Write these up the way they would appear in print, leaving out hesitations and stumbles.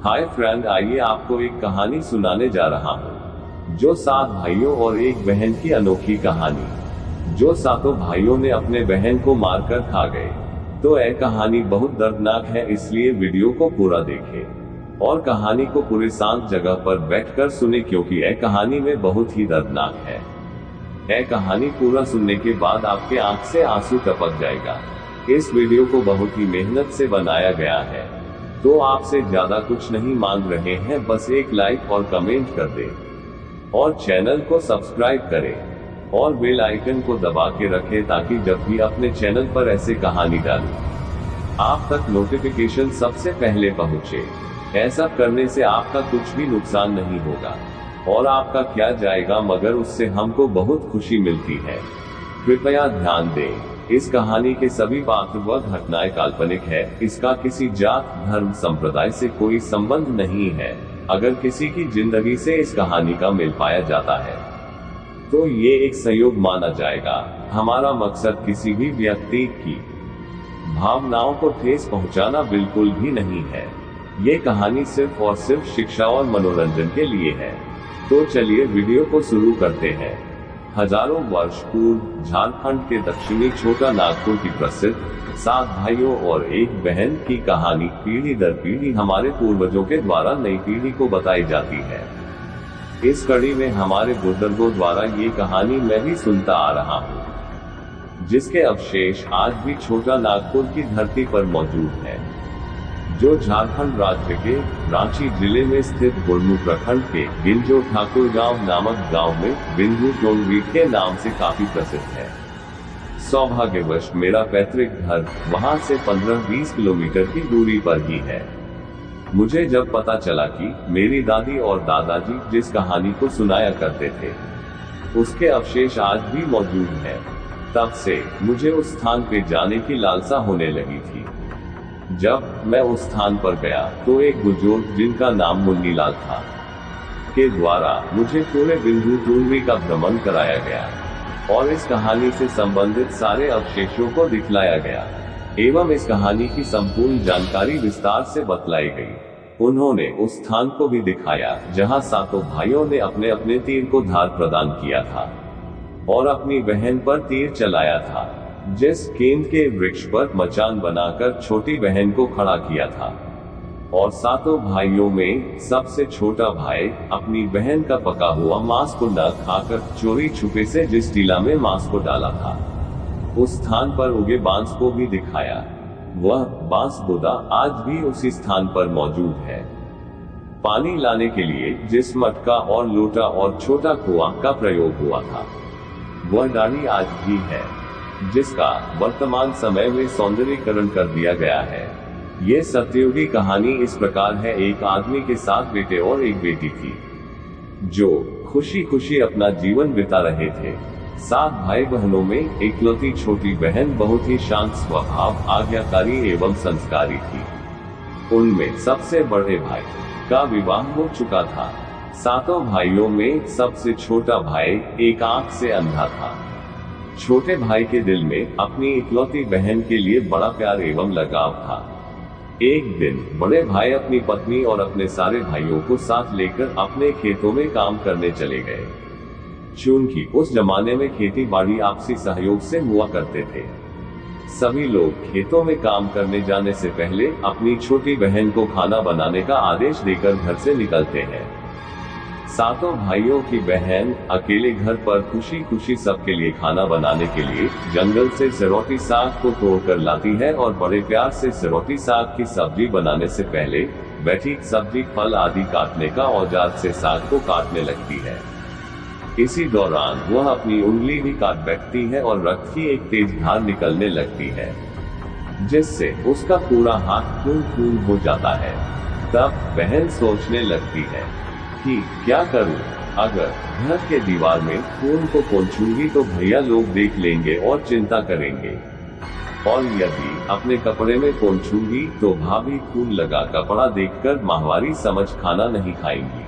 Hi friend, आइए आपको एक कहानी सुनाने जा रहा हूँ जो 7 भाइयों और एक बहन की अनोखी कहानी। जो सातों भाइयों ने अपने बहन को मारकर खा गए। तो यह कहानी बहुत दर्दनाक है, इसलिए वीडियो को पूरा देखें और कहानी को पूरे शांत जगह पर बैठकर सुने, क्योंकि यह कहानी में बहुत ही दर्दनाक है। यह कहानी पूरा सुनने के बाद आपके आंख से आंसू टपक जाएगा। इस वीडियो को बहुत ही मेहनत से बनाया गया है, तो आपसे ज्यादा कुछ नहीं मांग रहे हैं, बस एक लाइक और कमेंट कर दें और चैनल को सब्सक्राइब करें और बेल आइकन को दबा के रखें, ताकि जब भी अपने चैनल पर ऐसे कहानी डालूं आप तक नोटिफिकेशन सबसे पहले पहुंचे। ऐसा करने से आपका कुछ भी नुकसान नहीं होगा और आपका क्या जाएगा, मगर उससे हमको बहुत खुशी मिलती है। कृपया ध्यान दें, इस कहानी के सभी पात्र व घटनाएं काल्पनिक है। इसका किसी जात, धर्म, संप्रदाय से कोई संबंध नहीं है। अगर किसी की जिंदगी से इस कहानी का मेल पाया जाता है तो ये एक संयोग माना जाएगा। हमारा मकसद किसी भी व्यक्ति की भावनाओं को ठेस पहुंचाना बिल्कुल भी नहीं है। ये कहानी सिर्फ और सिर्फ शिक्षा और मनोरंजन के लिए है। तो चलिए वीडियो को शुरू करते हैं। हजारों वर्ष पूर्व झारखंड के दक्षिणी छोटा नागपुर की प्रसिद्ध 7 भाइयों और एक बहन की कहानी पीढ़ी दर पीढ़ी हमारे पूर्वजों के द्वारा नई पीढ़ी को बताई जाती है। इस कड़ी में हमारे बुजुर्गों द्वारा ये कहानी मैं भी सुनता आ रहा हूँ, जिसके अवशेष आज भी छोटा नागपुर की धरती पर मौजूद है, जो झारखंड राज्य के रांची जिले में स्थित गुरमू प्रखंड के गिंजो ठाकुर गांव नामक गांव में बिंदु टोंगरी के नाम से काफी प्रसिद्ध है। सौभाग्यवश मेरा पैतृक घर वहां से 15-20 किलोमीटर की दूरी पर ही है। मुझे जब पता चला कि मेरी दादी और दादाजी जिस कहानी को सुनाया करते थे उसके अवशेष आज भी मौजूद हैं, तब से मुझे उस स्थान पे जाने की लालसा होने लगी थी। जब मैं उस स्थान पर गया तो एक बुजुर्ग जिनका नाम मुन्नीलाल था के द्वारा मुझे पूरे बिंदु टोंगरी का भ्रमण कराया गया और इस कहानी से संबंधित सारे अवशेषों को दिखलाया गया एवं इस कहानी की संपूर्ण जानकारी विस्तार से बतलाई गई। उन्होंने उस स्थान को भी दिखाया जहां सातों भाइयों ने अपने अपने तीर को धार प्रदान किया था और अपनी बहन पर तीर चलाया था, जिस केंद्र के वृक्ष पर मचान बनाकर छोटी बहन को खड़ा किया था। और सातों भाइयों में सबसे छोटा भाई अपनी बहन का पका हुआ मांस को न खाकर चोरी छुपे से जिस टीला में मांस को डाला था, उस स्थान पर उगे बांस को भी दिखाया। वह बांस बुदा आज भी उसी स्थान पर मौजूद है। पानी लाने के लिए जिस मटका और लोटा और छोटा कुआं का प्रयोग हुआ था, वह डाली आज भी है, जिसका वर्तमान समय में सौंदर्यीकरण कर दिया गया है। ये सत्ययुगी कहानी इस प्रकार है। एक आदमी के 7 बेटे और एक बेटी थी, जो खुशी खुशी अपना जीवन बिता रहे थे। 7 भाई बहनों में इकलौती छोटी बहन बहुत ही शांत स्वभाव, आज्ञाकारी एवं संस्कारी थी। उनमें सबसे बड़े भाई का विवाह हो चुका था। सातों भाइयों में सबसे छोटा भाई एक आंख से अंधा था। छोटे भाई के दिल में अपनी इकलौती बहन के लिए बड़ा प्यार एवं लगाव था। एक दिन बड़े भाई अपनी पत्नी और अपने सारे भाइयों को साथ लेकर अपने खेतों में काम करने चले गए। चूंकि उस जमाने में खेती बाड़ी आपसी सहयोग से हुआ करते थे, सभी लोग खेतों में काम करने जाने से पहले अपनी छोटी बहन को खाना बनाने का आदेश देकर घर से निकलते हैं। सातों भाइयों की बहन अकेले घर पर खुशी खुशी सबके लिए खाना बनाने के लिए जंगल से सिरोटी साग को तोड़कर लाती है और बड़े प्यार से सिरोटी साग की सब्जी बनाने से पहले बैठी सब्जी, फल आदि काटने का औजार से साग को काटने लगती है। इसी दौरान वह अपनी उंगली भी काट बैठती है और रक्त की एक तेज धार निकलने लगती है, जिससे उसका पूरा हाथ खून खून हो जाता है। तब बहन सोचने लगती है कि क्या करूं? अगर घर के दीवार में खून को पोंछूंगी तो भैया लोग देख लेंगे और चिंता करेंगे, और यदि अपने कपड़े में पोंछूंगी तो भाभी खून लगा कपड़ा देखकर माहवारी समझ खाना नहीं खाएंगी।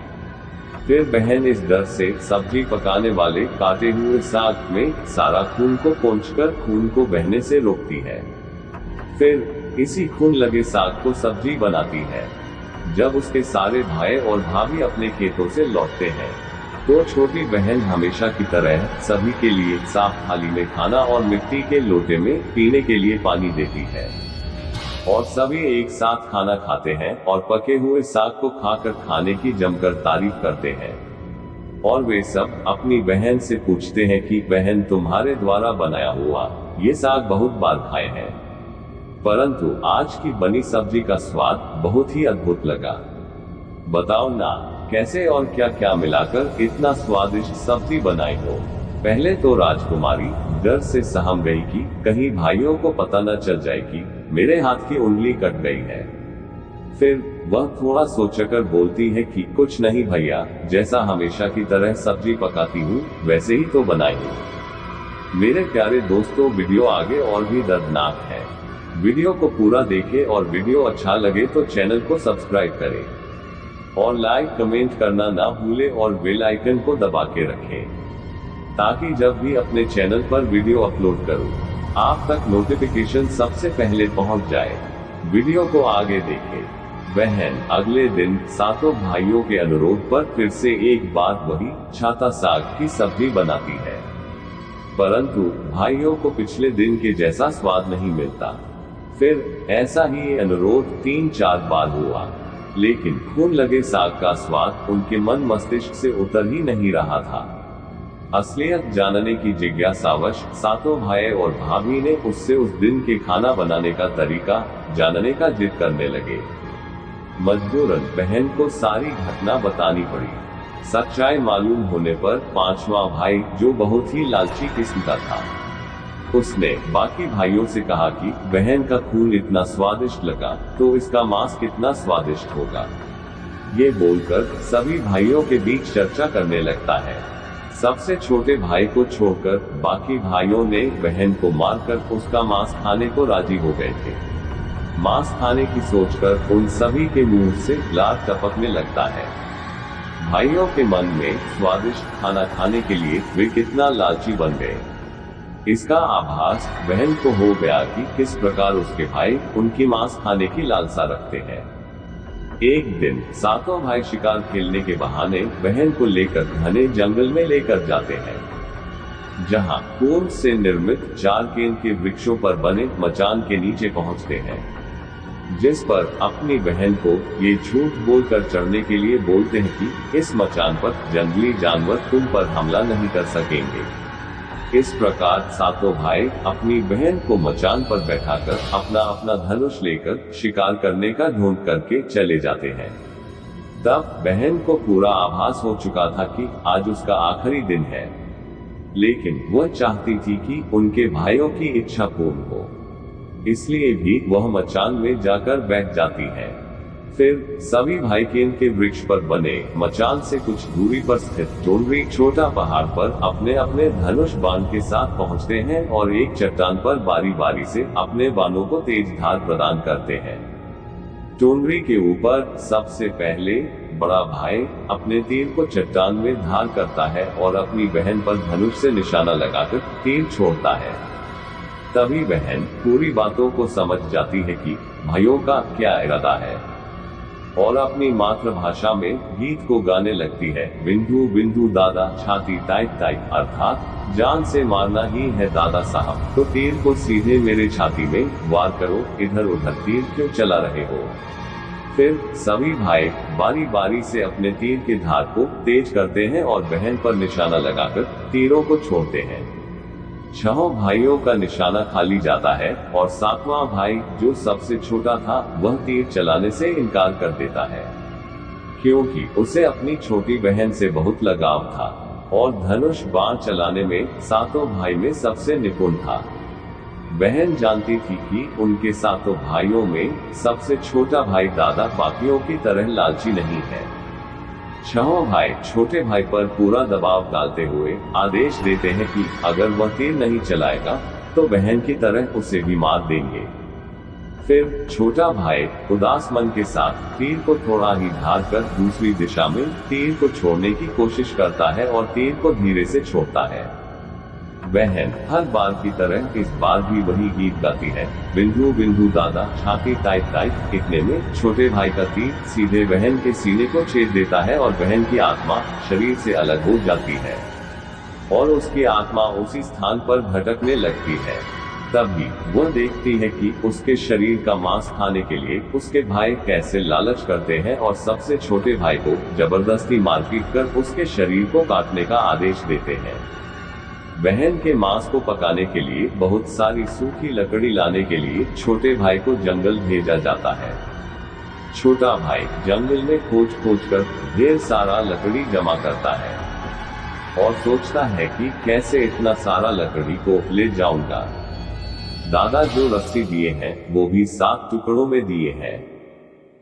फिर बहन इस डर से सब्जी पकाने वाले काटे हुए साग में सारा खून को पोंछकर खून को बहने से रोकती है। फिर इसी खून लगे साग को सब्जी बनाती है। जब उसके सारे भाई और भाभी अपने खेतों से लौटते हैं, तो छोटी बहन हमेशा की तरह सभी के लिए साफ थाली में खाना और मिट्टी के लोटे में पीने के लिए पानी देती है। और सभी एक साथ खाना खाते हैं और पके हुए साग को खाकर खाने की जमकर तारीफ करते हैं। और वे सब अपनी बहन से पूछते हैं कि बहन, तुम्हारे द्वारा बनाया हुआ ये साग बहुत बार खाए हैं, परंतु आज की बनी सब्जी का स्वाद बहुत ही अद्भुत लगा। बताओ ना, कैसे और क्या क्या मिलाकर इतना स्वादिष्ट सब्जी बनाई हो। पहले तो राजकुमारी डर से सहम गई कि कहीं भाइयों को पता न चल जाए कि मेरे हाथ की उंगली कट गई है। फिर वह थोड़ा सोचकर बोलती है कि कुछ नहीं भैया, जैसा हमेशा की तरह सब्जी पकाती हूँ वैसे ही तो बनाई हूँ। मेरे प्यारे दोस्तों, वीडियो आगे और भी दर्दनाक है। वीडियो को पूरा देखें और वीडियो अच्छा लगे तो चैनल को सब्सक्राइब करें और लाइक कमेंट करना ना भूलें और बेल आइकन को दबा के रखें, ताकि जब भी अपने चैनल पर वीडियो अपलोड करूं, आप तक नोटिफिकेशन सबसे पहले पहुंच जाए। वीडियो को आगे देखें। बहन अगले दिन सातों भाइयों के अनुरोध पर फिर से एक बार वही छाता साग की सब्जी बनाती है, परंतु भाइयों को पिछले दिन के जैसा स्वाद नहीं मिलता। फिर ऐसा ही अनुरोध 3-4 बार हुआ, लेकिन खून लगे साग का स्वाद उनके मन मस्तिष्क से उतर ही नहीं रहा था। असलियत जानने की जिज्ञासावश सातों भाई और भाभी ने उससे उस दिन के खाना बनाने का तरीका जानने का जिद करने लगे। मजबूरन बहन को सारी घटना बतानी पड़ी। सच्चाई मालूम होने पर पांचवा भाई, जो बहुत ही लालची किस्म का था, उसने बाकी भाइयों से कहा कि बहन का खून इतना स्वादिष्ट लगा तो इसका मांस कितना स्वादिष्ट होगा। ये बोलकर सभी भाइयों के बीच चर्चा करने लगता है। सबसे छोटे भाई को छोड़कर बाकी भाइयों ने बहन को मारकर उसका मांस खाने को राजी हो गए थे। मांस खाने की सोचकर उन सभी के मुंह से लार टपकने लगता है। भाइयों के मन में स्वादिष्ट खाना खाने के लिए वे कितना लालची बन गए, इसका आभास बहन को हो गया कि किस प्रकार उसके भाई उनकी मांस खाने की लालसा रखते हैं। एक दिन सातों भाई शिकार खेलने के बहाने बहन को लेकर घने जंगल में लेकर जाते हैं, जहां ऊन से निर्मित 4 केन के वृक्षों पर बने मचान के नीचे पहुंचते हैं, जिस पर अपनी बहन को ये झूठ बोलकर चढ़ने के लिए बोलते हैं कि इस मचान पर जंगली जानवर तुम पर हमला नहीं कर सकेंगे। इस प्रकार सातों भाई अपनी बहन को मचान पर बैठाकर अपना अपना धनुष लेकर शिकार करने का ढूंढ करके चले जाते हैं। तब बहन को पूरा आभास हो चुका था कि आज उसका आखिरी दिन है, लेकिन वह चाहती थी कि उनके भाइयों की इच्छा पूर्ण हो, इसलिए भी वह मचान में जाकर बैठ जाती है। फिर सभी भाई केन के वृक्ष पर बने मचान से कुछ दूरी पर स्थित टोनरी छोटा पहाड़ पर अपने अपने धनुष बाण के साथ पहुंचते हैं और एक चट्टान पर बारी बारी से अपने बाणों को तेज धार प्रदान करते हैं। टोनरी के ऊपर सबसे पहले बड़ा भाई अपने तीर को चट्टान में धार करता है और अपनी बहन पर धनुष से निशाना लगाकर तीर छोड़ता है। तभी बहन पूरी बातों को समझ जाती है कि भाइयों का क्या इरादा है और अपनी मातृभाषा में गीत को गाने लगती है। बिंदु बिंदु दादा छाती टाइट टाइट, अर्थात जान से मारना ही है दादा साहब, तो तीर को सीधे मेरे छाती में वार करो, इधर उधर तीर क्यों चला रहे हो। फिर सभी भाई बारी बारी से अपने तीर के धार को तेज करते हैं और बहन पर निशाना लगाकर तीरों को छोड़ते हैं। 6 भाइयों का निशाना खाली जाता है और 7वां भाई, जो सबसे छोटा था, वह तीर चलाने से इनकार कर देता है, क्योंकि उसे अपनी छोटी बहन से बहुत लगाव था और धनुष बाण चलाने में सातों भाई में सबसे निपुण था। बहन जानती थी कि उनके सातों भाइयों में सबसे छोटा भाई दादा बाकियों की तरह लालची नहीं है। 6 भाई छोटे भाई पर पूरा दबाव डालते हुए आदेश देते हैं कि अगर वह तीर नहीं चलाएगा तो बहन की तरह उसे भी मार देंगे। फिर छोटा भाई उदास मन के साथ तीर को थोड़ा ही धार कर दूसरी दिशा में तीर को छोड़ने की कोशिश करता है और तीर को धीरे से छोड़ता है। बहन हर बार की तरह इस बार भी वही गीत गाती है, बिंदु बिंदु दादा छाती टाइट टाइट। इतने में छोटे भाई का तीर सीधे बहन के सीने को छेद देता है और बहन की आत्मा शरीर से अलग हो जाती है और उसकी आत्मा उसी स्थान पर भटकने लगती है। तभी वह देखती है कि उसके शरीर का मांस खाने के लिए उसके भाई कैसे लालच करते हैं और सबसे छोटे भाई को जबरदस्ती मारपीट कर उसके शरीर को काटने का आदेश देते हैं। बहन के मांस को पकाने के लिए बहुत सारी सूखी लकड़ी लाने के लिए छोटे भाई को जंगल भेजा जाता है। छोटा भाई जंगल में खोज खोज कर ढेर सारा लकड़ी जमा करता है और सोचता है कि कैसे इतना सारा लकड़ी को ले जाऊंगा। दादा जो रस्सी दिए हैं वो भी 7 टुकड़ों में दिए हैं।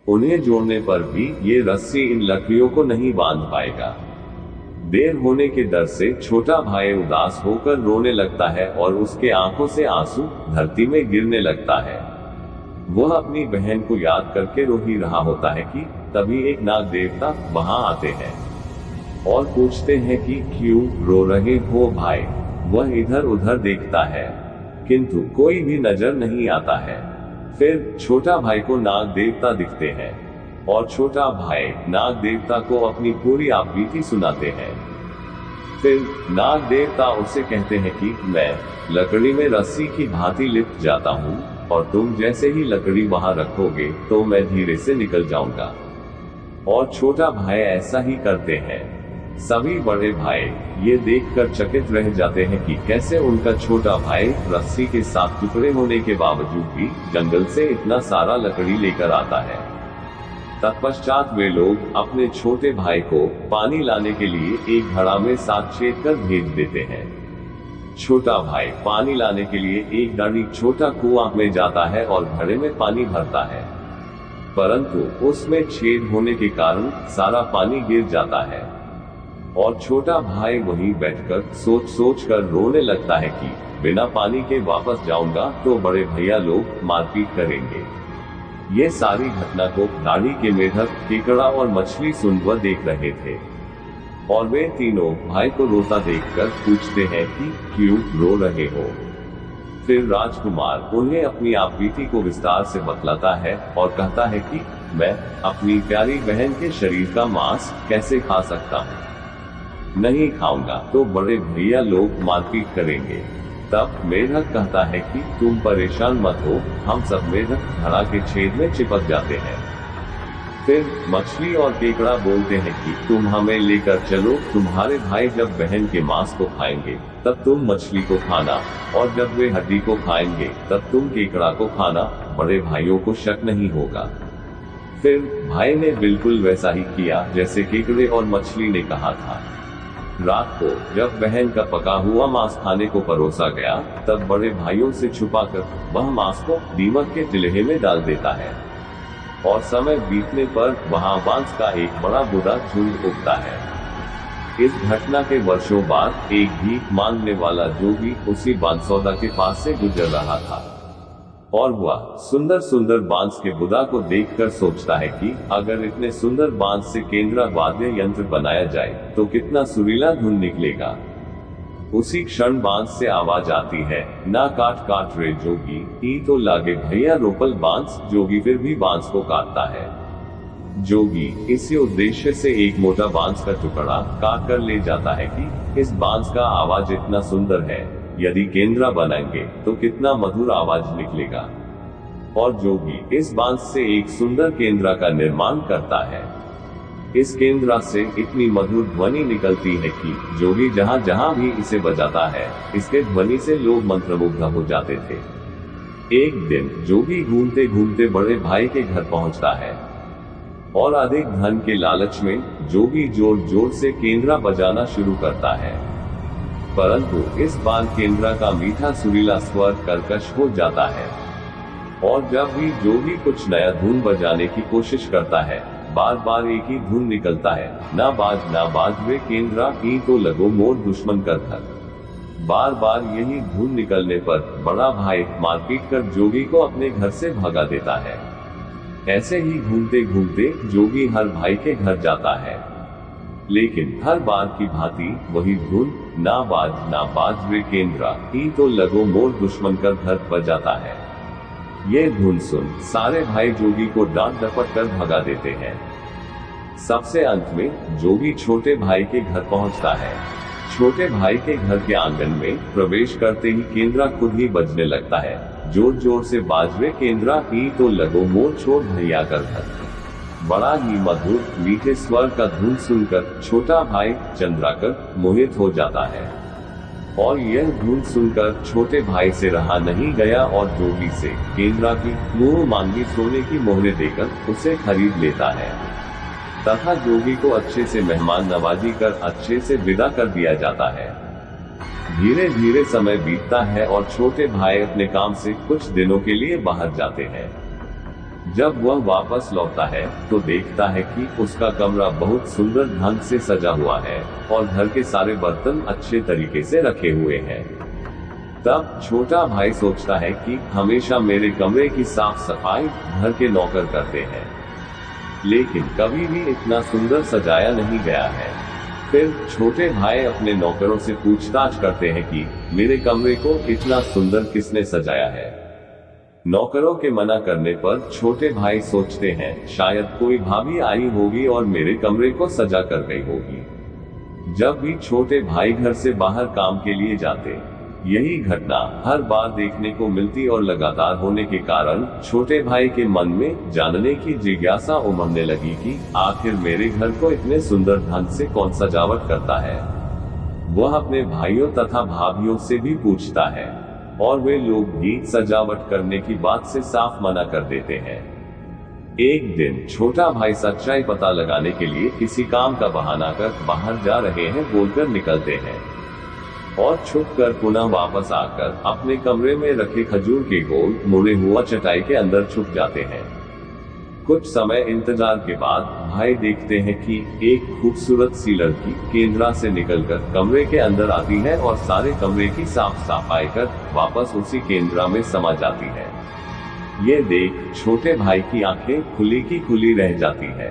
उन्हें जोड़ने पर भी ये रस्सी इन लकड़ियों को नहीं बांध पाएगा। देर होने के डर से छोटा भाई उदास होकर रोने लगता है और उसके आंखों से आंसू धरती में गिरने लगता है। वह अपनी बहन को याद करके रो ही रहा होता है कि तभी एक नाग देवता वहां आते हैं और पूछते हैं कि क्यों रो रहे हो भाई। वह इधर उधर देखता है किंतु कोई भी नजर नहीं आता है। फिर छोटा भाई को नाग देवता दिखते हैं और छोटा भाई नाग देवता को अपनी पूरी आपबीती सुनाते हैं। फिर नाग देवता उसे कहते हैं कि मैं लकड़ी में रस्सी की भांति लिपट जाता हूँ और तुम जैसे ही लकड़ी वहां रखोगे तो मैं धीरे से निकल जाऊंगा। और छोटा भाई ऐसा ही करते हैं। सभी बड़े भाई ये देखकर चकित रह जाते हैं कि कैसे उनका छोटा भाई रस्सी के 7 टुकड़े होने के बावजूद भी जंगल से इतना सारा लकड़ी लेकर आता है। तत्पश्चात वे लोग अपने छोटे भाई को पानी लाने के लिए एक घड़ा में 7 छेद कर भेज देते हैं। छोटा भाई पानी लाने के लिए एक डाड़ी छोटा कुआं में जाता है और घड़े में पानी भरता है, परंतु उसमें छेद होने के कारण सारा पानी गिर जाता है और छोटा भाई वहीं बैठकर सोच सोच कर रोने लगता है कि बिना पानी के वापस जाऊंगा तो बड़े भैया लोग मारपीट करेंगे। ये सारी घटना को गाड़ी के मेढक, केकड़ा और मछली सुनवा देख रहे थे और वे तीनों भाई को रोता देखकर पूछते हैं कि क्यों रो रहे हो। फिर राजकुमार उन्हें अपनी आपबीती को विस्तार से बतलाता है और कहता है कि मैं अपनी प्यारी बहन के शरीर का मांस कैसे खा सकता हूँ, नहीं खाऊंगा तो बड़े भैया लोग मारपीट करेंगे। तब मेढक कहता है कि तुम परेशान मत हो, हम सब मेढक घड़ा के छेद में चिपक जाते हैं। फिर मछली और केकड़ा बोलते हैं कि तुम हमें लेकर चलो, तुम्हारे भाई जब बहन के मांस को खाएंगे तब तुम मछली को खाना और जब वे हड्डी को खाएंगे तब तुम केकड़ा को खाना, बड़े भाइयों को शक नहीं होगा। फिर भाई ने बिल्कुल वैसा ही किया जैसे केकड़े और मछली ने कहा था। रात को जब बहन का पका हुआ मांस खाने को परोसा गया तब बड़े भाइयों से छुपाकर वह मांस को दीमक के तिलहे में डाल देता है और समय बीतने पर वहां बांस का एक बड़ा बूढ़ा झुंड उगता है। इस घटना के वर्षों बाद एक भीख मांगने वाला जोगी उसी बांसौदा के पास से गुजर रहा था और वह सुंदर सुंदर बांस के बुदा को देखकर सोचता है कि अगर इतने सुंदर बांस से केंद्रा वाद्य यंत्र बनाया जाए तो कितना सुरीला धुन निकलेगा। उसी क्षण बांस से आवाज आती है, ना काट काट रे जोगी, ई तो लागे भैया रोपल बांस। जोगी फिर भी बांस को काटता है। जोगी इसी उद्देश्य से एक मोटा बांस का टुकड़ा काट कर ले जाता है कि इस बांस का आवाज इतना सुंदर है, यदि केंद्रा बनाएंगे तो कितना मधुर आवाज निकलेगा। और जोगी इस बांस से एक सुंदर केंद्रा का निर्माण करता है। इस केंद्रा से इतनी मधुर ध्वनि निकलती है कि जोगी जहां जहां भी इसे बजाता है इसके ध्वनि से लोग मंत्रमुग्ध हो जाते थे। एक दिन जोगी घूमते घूमते बड़े भाई के घर पहुंचता है और अधिक धन के लालच में जोगी जोर जोर से केंद्रा बजाना शुरू करता है, परंतु इस बार केंद्रा का मीठा सुरीला स्वर कर्कश हो जाता है और जब भी जोगी कुछ नया धुन बजाने की कोशिश करता है बार बार एक ही धुन निकलता है, ना बाज वे केंद्रा की तो लगो मोर दुश्मन का घर। बार बार यही धुन निकलने पर बड़ा भाई मारपीट कर जोगी को अपने घर से भगा देता है। ऐसे ही घूमते घूमते जोगी हर भाई के घर जाता है लेकिन हर बार की भांति वही धुन, ना बाज रे केंद्रा, ही तो लगो मोर दुश्मन कर घर पर जाता है। ये धुन सुन सारे भाई जोगी को डांट डपट कर भगा देते हैं। सबसे अंत में जोगी छोटे भाई के घर पहुंचता है। छोटे भाई के घर के आंगन में प्रवेश करते ही केंद्रा खुद ही बजने लगता है। जोर जोर से बाज रे केंद्रा, ही तो लगो मोर छोड़ भैया कर घर। बड़ा ही मधुर मीठे स्वर का धुन सुनकर छोटा भाई चंद्राकर मोहित हो जाता है और यह धुन सुनकर छोटे भाई से रहा नहीं गया और जोगी से केंद्रा की मुंह मांगी सोने की मोहरें देकर उसे खरीद लेता है तथा जोगी को अच्छे से मेहमान नवाजी कर अच्छे से विदा कर दिया जाता है। धीरे धीरे समय बीतता है और छोटे भाई अपने काम से कुछ दिनों के लिए बाहर जाते हैं। जब वह वापस लौटता है तो देखता है कि उसका कमरा बहुत सुंदर ढंग से सजा हुआ है और घर के सारे बर्तन अच्छे तरीके से रखे हुए हैं। तब छोटा भाई सोचता है कि हमेशा मेरे कमरे की साफ सफाई घर के नौकर करते हैं, लेकिन कभी भी इतना सुंदर सजाया नहीं गया है। फिर छोटे भाई अपने नौकरों से पूछताछ करते हैं कि मेरे कमरे को इतना सुंदर किसने सजाया है। नौकरों के मना करने पर छोटे भाई सोचते हैं शायद कोई भाभी आई होगी और मेरे कमरे को सजा कर गई होगी। जब भी छोटे भाई घर से बाहर काम के लिए जाते, यही घटना हर बार देखने को मिलती और लगातार होने के कारण छोटे भाई के मन में जानने की जिज्ञासा उमड़ने लगी कि आखिर मेरे घर को इतने सुंदर ढंग से कौन सजावट करता है। वह अपने भाइयों तथा भाभियों से भी पूछता है और वे लोग भी सजावट करने की बात से साफ मना कर देते हैं। एक दिन छोटा भाई सच्चाई पता लगाने के लिए किसी काम का बहाना कर बाहर जा रहे हैं बोलकर निकलते हैं और छुपकर पुनः वापस आकर अपने कमरे में रखे खजूर के गोल मुड़े हुआ चटाई के अंदर छुप जाते हैं। कुछ समय इंतजार के बाद भाई देखते हैं कि एक खूबसूरत सी लड़की केंद्रा से निकलकर कमरे के अंदर आती है और सारे कमरे की साफ सफाई कर वापस उसी केंद्रा में समा जाती है। ये देख छोटे भाई की आंखें खुली की खुली रह जाती है,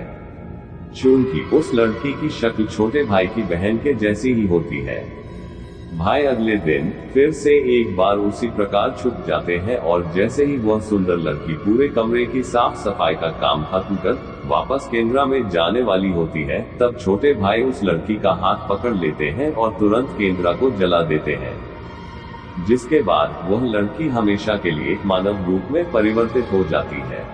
चूंकि उस लड़की की शक्ल छोटे भाई की बहन के जैसी ही होती है। भाई अगले दिन फिर से एक बार उसी प्रकार छुप जाते हैं और जैसे ही वह सुंदर लड़की पूरे कमरे की साफ सफाई का काम खत्म कर वापस केंद्रा में जाने वाली होती है, तब छोटे भाई उस लड़की का हाथ पकड़ लेते हैं और तुरंत केंद्रा को जला देते हैं, जिसके बाद वह लड़की हमेशा के लिए मानव रूप में परिवर्तित हो जाती है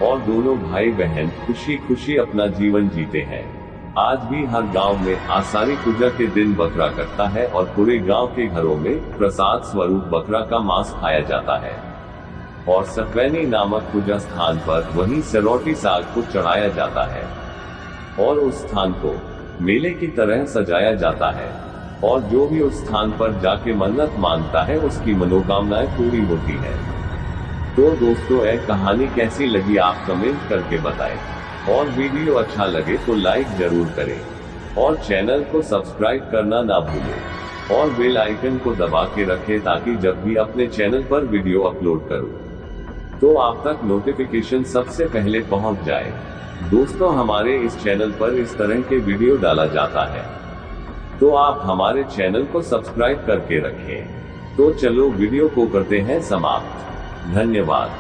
और दोनों भाई बहन खुशी खुशी अपना जीवन जीते हैं। आज भी हर गांव में आषाढ़ी पूजा के दिन बकरा कटता है और पूरे गांव के घरों में प्रसाद स्वरूप बकरा का मांस खाया जाता है और सतवैनी नामक पूजा स्थान पर वही सरौटी साग को चढ़ाया जाता है और उस स्थान को मेले की तरह सजाया जाता है और जो भी उस स्थान पर जाके मन्नत मांगता है उसकी मनोकामनाएं पूरी होती है। तो दोस्तों, यह कहानी कैसी लगी आप कमेंट करके बताएं और वीडियो अच्छा लगे तो लाइक जरूर करें और चैनल को सब्सक्राइब करना ना भूलें और बेल आइकन को दबा के रखें ताकि जब भी अपने चैनल पर वीडियो अपलोड करूं तो आप तक नोटिफिकेशन सबसे पहले पहुंच जाए। दोस्तों, हमारे इस चैनल पर इस तरह के वीडियो डाला जाता है, तो आप हमारे चैनल को सब्सक्राइब करके रखें। तो चलो वीडियो को करते हैं समाप्त। धन्यवाद।